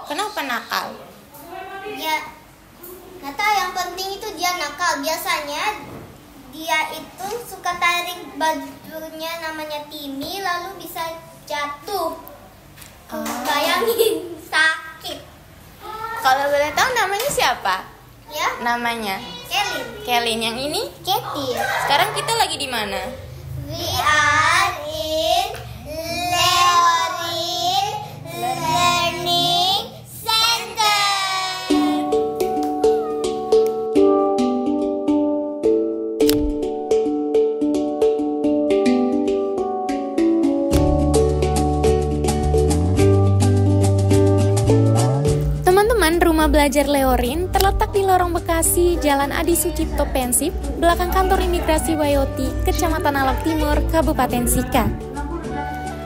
Kenapa nakal? Ya, nggak tahu, yang penting itu dia nakal. Biasanya dia itu suka tarik bajunya namanya Timmy, lalu bisa jatuh. Bayangin, sakit. Kalau boleh tahu namanya siapa? Ya, Namanya Kelin. Yang ini? Katie. Sekarang kita lagi di mana? We are in Leorin Learning Center. Teman-teman, rumah belajar Leorin terletak di Lorong Bekasi, Jalan Adi Sucipto Pensip, belakang kantor imigrasi Wayoti, Kecamatan Alok Timur, Kabupaten Sika.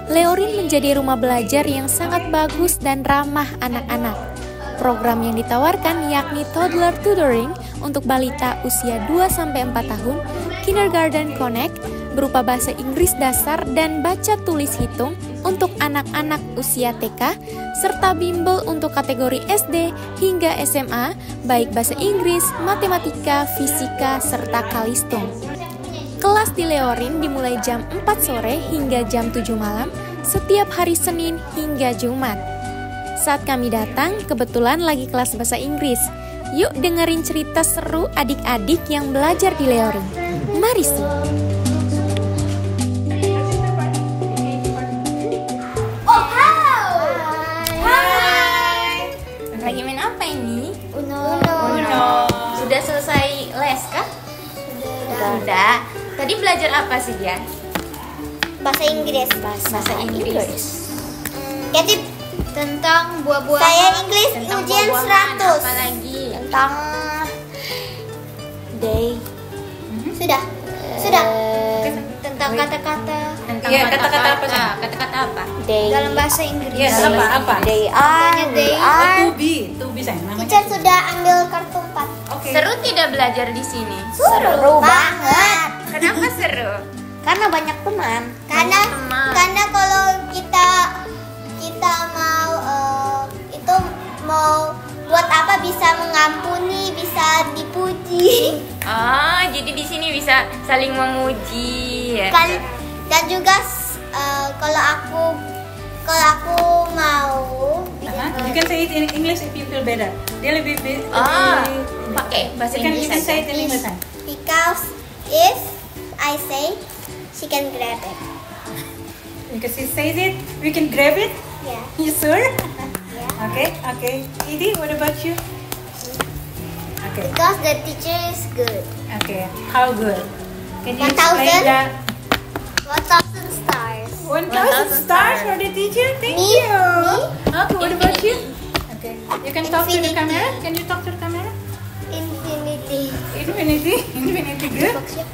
Leorin menjadi rumah belajar yang sangat bagus dan ramah anak-anak. Program yang ditawarkan yakni toddler tutoring untuk balita usia 2-4 tahun, kindergarten connect, berupa bahasa Inggris dasar dan baca tulis hitung untuk anak-anak usia TK, serta bimbel untuk kategori SD hingga SMA, baik bahasa Inggris, matematika, fisika, serta kalistung. Kelas di Leorin dimulai jam 4 sore hingga jam 7 malam, setiap hari Senin hingga Jumat. Saat kami datang, kebetulan lagi kelas bahasa Inggris. Yuk dengerin cerita seru adik-adik yang belajar di Leorin. Mari Su! Lagi main apa ini? Uno. Sudah selesai les kah? Sudah. Tadi belajar apa sih dia? Bahasa Inggris. Bahasa Inggris. Katie, Tentang buah-buahan. saya Inggris Tentang ujian buah-buahan, 100. apa lagi? Tentang day. Sudah. Tentang kata-kata Tentang Iya, kata-kata apa sih? Kata-kata apa? Day. dalam bahasa Inggris. Yes, apa? They are. To be sayang namanya. Teacher sudah ambil kartu 4. Oke. Seru tidak belajar di sini? Seru banget. Kenapa seru? Karena banyak teman. Banyak teman. Karena kalau kita mau itu mau buat apa, bisa mengampuni, bisa dipuji. Oh, jadi di sini bisa saling memuji ya. Dan juga kalau aku mau You can say it in English if you feel better. Dia lebih Pakai bahasa you Inggris can say saja. it in English. because if I say, she can grab it. Because he says it, we can grab it. Yeah. You sure? Yeah. Okay. Edie, what about you? Okay. Because the teacher is good. Okay. How good? Can you 1,000? explain that? 1,000 stars. 1,000 stars for the teacher? Thank Me? you. Okay, what about you? Okay. You can talk to the Infinity. camera? Can you talk to the camera? Infinity. Infinity good? Okay.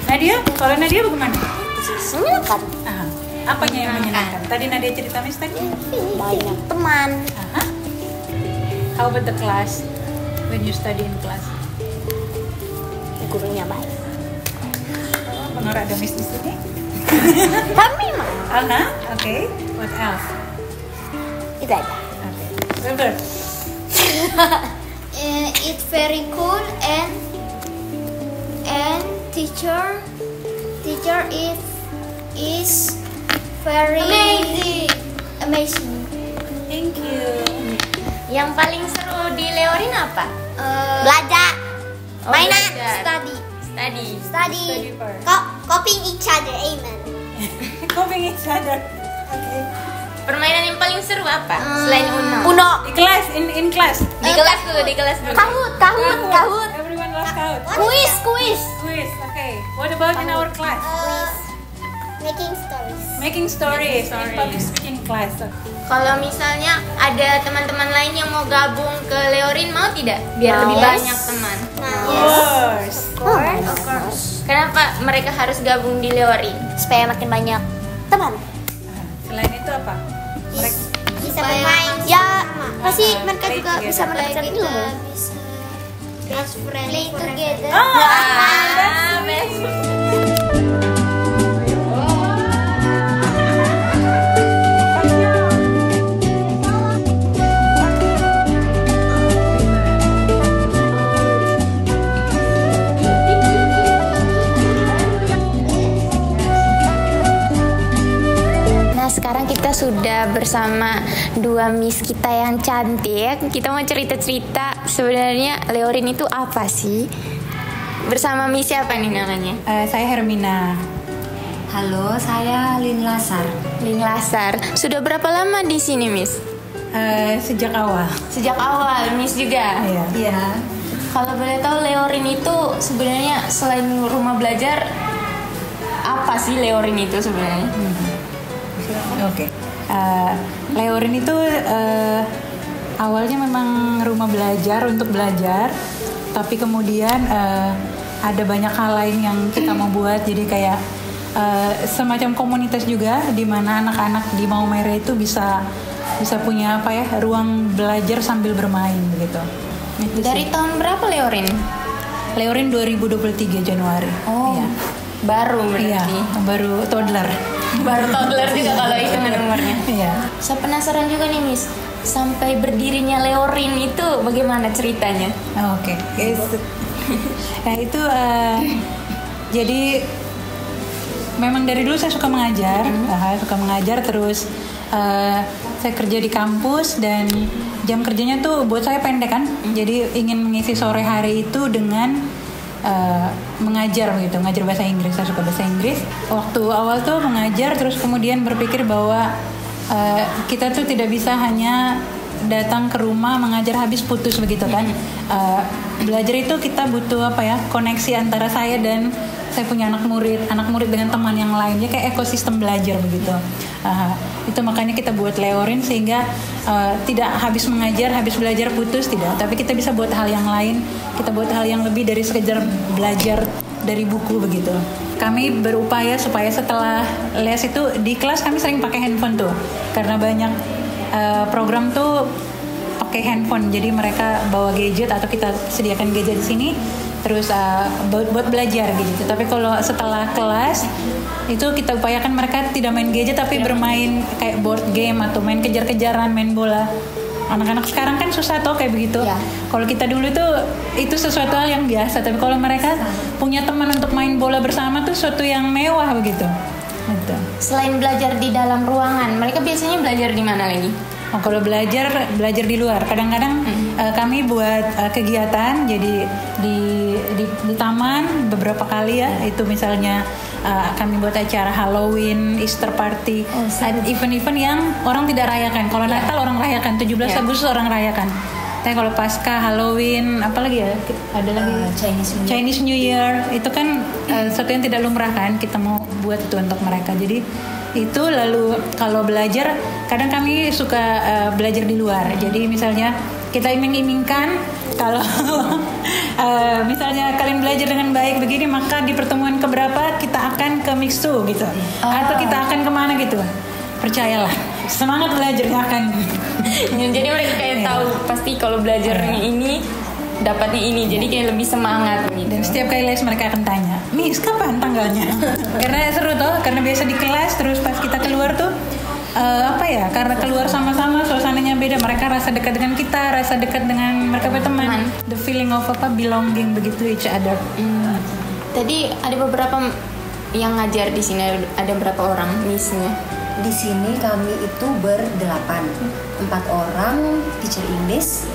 Nadia, kalau Nadia bagaimana? Menyenangkan. Apanya yang menyenangkan? Tadi Nadia cerita Miss tadi? Banyak teman. How about the class? When you study in class? Gurunya baik. Pengaruh ada Miss di sini? Kami mah. Okay. What else? Itu aja. Okay. River. It's very cool and teacher is very amazing. Thank you. Yang paling seru di Leorin apa? Belajar. Oh, Mainan. belajar. Study. Study. part. Copying each other. Amen. Coping each other. Okay. Permainan yang paling seru apa? Selain Uno. Uno. Di kelas, in class. Di kelas dulu. Kahut. Everyone loves count. Quiz. Quiz. Okay. What about in our class? Making stories. Making stories. In public speaking class. Kalau misalnya ada teman-teman lain yang mau gabung ke Leorin, mau tidak? Biar lebih Yes. banyak teman. Of course. Kenapa mereka harus gabung di Leorin? Supaya makin banyak teman. Selain itu apa? Mereka Bisa bermain. Ya, pasti mereka play juga together. bisa mendapatkan ilmu. Best friend. Play together. Best. Nah, sekarang kita sudah bersama dua Miss kita yang cantik. Kita mau cerita-cerita sebenarnya Leorin itu apa sih? Bersama Miss siapa nih namanya? Saya Hermina. Halo, saya Lin Lasar. Lin Lasar. Sudah berapa lama di sini, Miss? Sejak awal. Sejak awal, Miss juga. Iya. Kalau boleh tahu Leorin itu sebenarnya selain rumah belajar, apa sih Leorin itu sebenarnya? Oke. Leorin itu awalnya memang rumah belajar untuk belajar, tapi kemudian ada banyak hal lain yang kita mau buat. Jadi kayak semacam komunitas juga, di mana anak-anak di Maumere itu bisa punya ruang belajar sambil bermain begitu. Dari tahun berapa Leorin? Leorin 2023 Januari. Oh, iya. Baru berarti. Iya, baru toddler. Baru toddler juga kalau hitungan umurnya. Iya. Saya penasaran juga nih, Miss. Sampai berdirinya Leorin itu bagaimana ceritanya? Oke. Nah itu jadi memang dari dulu saya suka mengajar, terus saya kerja di kampus dan jam kerjanya tuh buat saya pendek kan. Jadi ingin mengisi sore hari itu dengan mengajar begitu, ngajar bahasa Inggris. Saya suka bahasa Inggris. Waktu awal tuh mengajar, terus kemudian berpikir bahwa kita tuh tidak bisa hanya datang ke rumah mengajar habis putus begitu kan. Belajar itu kita butuh koneksi antara saya dan saya punya anak murid dengan teman yang lainnya, kayak ekosistem belajar begitu. Itu makanya kita buat Leorin sehingga tidak habis mengajar, habis belajar putus, tidak. Tapi kita bisa buat hal yang lain, kita buat hal yang lebih dari sekedar belajar dari buku begitu. Kami berupaya supaya setelah les itu di kelas kami sering pakai handphone tuh, karena banyak program tuh pakai handphone. Jadi mereka bawa gadget atau kita sediakan gadget di sini. Terus buat belajar gitu. Tapi kalau setelah kelas itu kita upayakan mereka tidak main gadget tapi bermain kayak board game atau main kejar-kejaran, main bola. Anak-anak sekarang kan susah tuh kayak begitu. Ya. Kalau kita dulu tuh itu sesuatu hal yang biasa. Tapi kalau mereka punya teman untuk main bola bersama tuh sesuatu yang mewah begitu. Gitu. Selain belajar di dalam ruangan, mereka biasanya belajar di mana lagi? Kalau belajar di luar. Kadang-kadang kami buat kegiatan jadi di taman beberapa kali ya. Itu misalnya kami buat acara Halloween, Easter party, event-event yang orang tidak rayakan. Kalau Natal orang rayakan, 17 Agustus orang rayakan. Tapi kalau Pasca, Halloween, apalagi ya? Ada lagi Chinese New Year. Itu kan sesuatu yang tidak lumrah kan. Kita mau buat itu untuk mereka. Jadi itu lalu kalau belajar kadang kami suka belajar di luar. Jadi misalnya kita iming-imingkan kalau misalnya kalian belajar dengan baik begini, maka di pertemuan keberapa kita akan ke Mixu gitu, atau kita akan kemana gitu. Percayalah, semangat belajarnya akan. Jadi mereka kayak tahu pasti kalau belajarnya ini dapatnya ini, jadi kayak lebih semangat gitu. Dan setiap kali les mereka akan tanya, Miss kapan tanggalnya? Karena seru tuh, karena biasa di kelas terus pas kita keluar tuh karena keluar sama-sama suasananya beda. Mereka rasa dekat dengan kita, rasa dekat dengan mereka berteman. The feeling of belonging begitu each other. Tadi ada beberapa yang ngajar di sini, ada berapa orang missnya? Di sini kami itu berdelapan, 4 orang teacher English,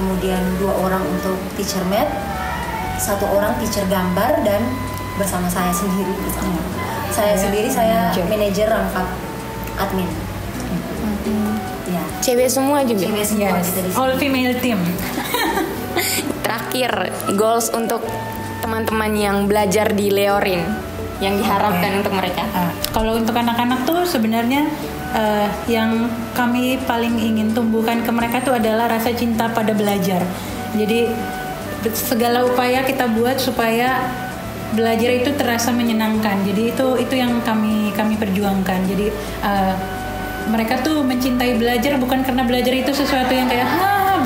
kemudian 2 orang untuk teacher math, 1 orang teacher gambar, dan bersama saya sendiri. Saya manajer rangkap admin. Ya. Cewek semua juga. Cewek semua. Yes. All female team. Terakhir, goals untuk teman-teman yang belajar di Leorin yang diharapkan untuk mereka. Kalau untuk anak-anak tuh sebenarnya yang kami paling ingin tumbuhkan ke mereka tuh adalah rasa cinta pada belajar. Jadi segala upaya kita buat supaya belajar itu terasa menyenangkan. Jadi itu yang kami perjuangkan. Jadi mereka tuh mencintai belajar bukan karena belajar itu sesuatu yang kayak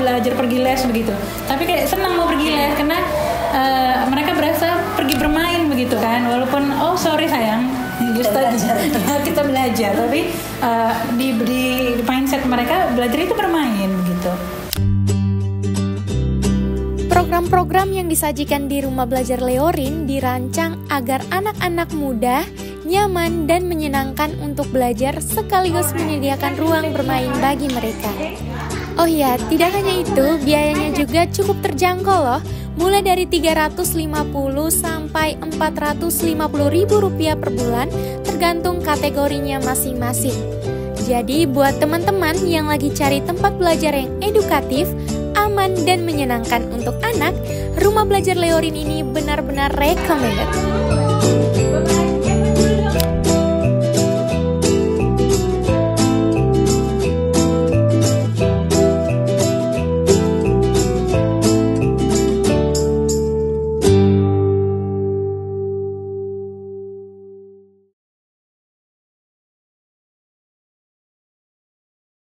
belajar pergi les begitu. Tapi kayak senang mau pergi les karena mereka berasa pergi bermain begitu kan. Walaupun sorry sayang, kita belajar. Tapi di mindset mereka belajar itu bermain begitu. Program-program yang disajikan di Rumah Belajar Leorin dirancang agar anak-anak muda nyaman, dan menyenangkan untuk belajar sekaligus menyediakan ruang bermain bagi mereka. Oh ya, tidak hanya itu, biayanya juga cukup terjangkau loh, mulai dari 350 sampai 450 ribu rupiah per bulan, tergantung kategorinya masing-masing. Jadi buat teman-teman yang lagi cari tempat belajar yang edukatif, aman, dan menyenangkan untuk anak, Rumah Belajar Leorin ini benar-benar recommended.